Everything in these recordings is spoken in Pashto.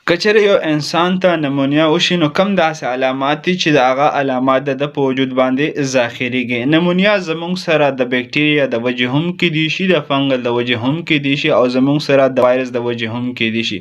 که چیرې یو انسان ته نمونیا وشي نو کم داسې علامات دي چې د هغه علامات د ده په وجود باندې ظاهریږي. نمونیا زموږ سره د بکټریا د وجې هم کیدی شي، د فنګل د وجې هم کیدی شي، او زموږ سره د وایرس د وجې هم کیدی شي.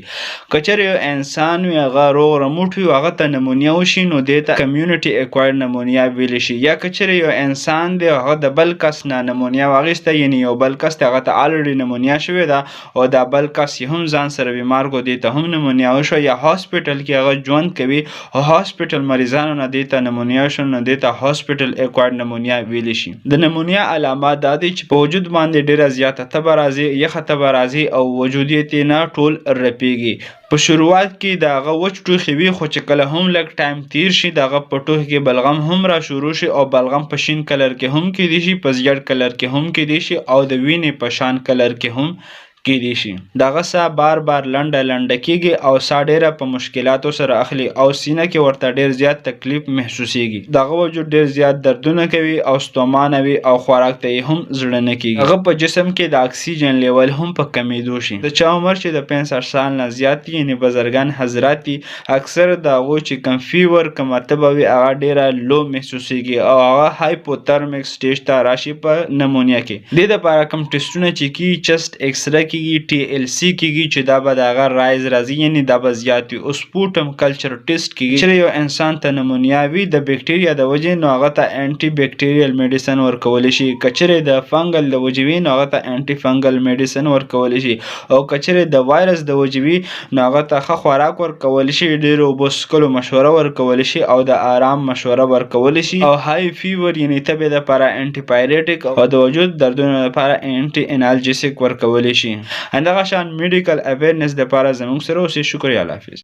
که چیرې یو انسان وي هغه روغ رمټ وي هغه ته نمونیا وشي نو دې ته کمیونټي اکوایرډ نمونیا ویلی شي. یا که چیرې یو انسان دی هغه د بل کس نه نمونیا واخیسته، یعنې یو بل کس دی هغه ته الریډي نمونیا شوې ده او دا بل کس یې هم ځان سره بیمار کړو دې ته هم نمونیا وشوه، یا هاسپټل کې هغه ژوند کوي او هاسپټل مریضانو نه دې ته نمونیا شو نو دې ته هاسپټل اکوایرډ نمونیا ویلی شي. د نمونیا علامات دا دي چې په وجود باندې ډیره زیاته تبه راځي، یخه تبه راځي او وجود یې ترې نه ټول رپیږي. په شروعات کې د هغه وچ ټوخي وي، خو چې کله هم لږ ټایم تیر شي د هغه په ټوخي کې بلغم هم را شروع شي، او بلغم په شین کلر کې هم کیدی شي، په زیړ کلر کې هم کیدی شي، او د وینې په شان کلر کې هم کیدی شي. دغه ساه بار بار لنډه کیږي او ساه ډیره په مشکلاتو سره اخلي او سینه کې ورته ډیر زیات تکلیف محسوسیږي. دغه وجود ډیر زیات دردونه کوي او ستومانه وي او خوراک ته یې هم زړه نه کیږي. هغه په جسم کې د اکسیجن لیول هم په کمیدو شي. د چا عمر چې د 65 سال نه زیات دي، یعنې بزرګان حضرات دي، اکثر د هغوی چې کم فیور کم تبه وي هغه ډیره لو محسوسیږي او هغه هایپوترمیک سټیج ته راشي په نمونیا کې. دې دپاره کوم ټسټونه چې کیږي چست ایکسره کیږي، ټي ایل سی کیږي چې دا به د هغه رایز راځي، یعنې دا به زیات وي. او سپوټم کلچر ټیسټ کیږي چې یو انسان ته نمونیا وي د بکټریا د وجې نو هغه ته انټي بکټریل میډیسن ورکولی شي. که چیرې د فنګل د وجې وي نو هغه ته انټي فنګل میډیسن ورکولی شي، او که چیرې د وایرس د وجې وي نو هغه ته ښه خوراک ورکولی شي، ډېرو اوبو څښلو مشوره ورکولی شي، او د آرام مشوره ورکولی شي، او های فیور یعنې تبې دپاره انټي پایریټک او د وجود دردونو لپاره انټي انالجیسک ورکولی شي. همدغه شان میډیکل اویرنس دپاره زموږ سره اوسئ. شکریه، الله حافظ.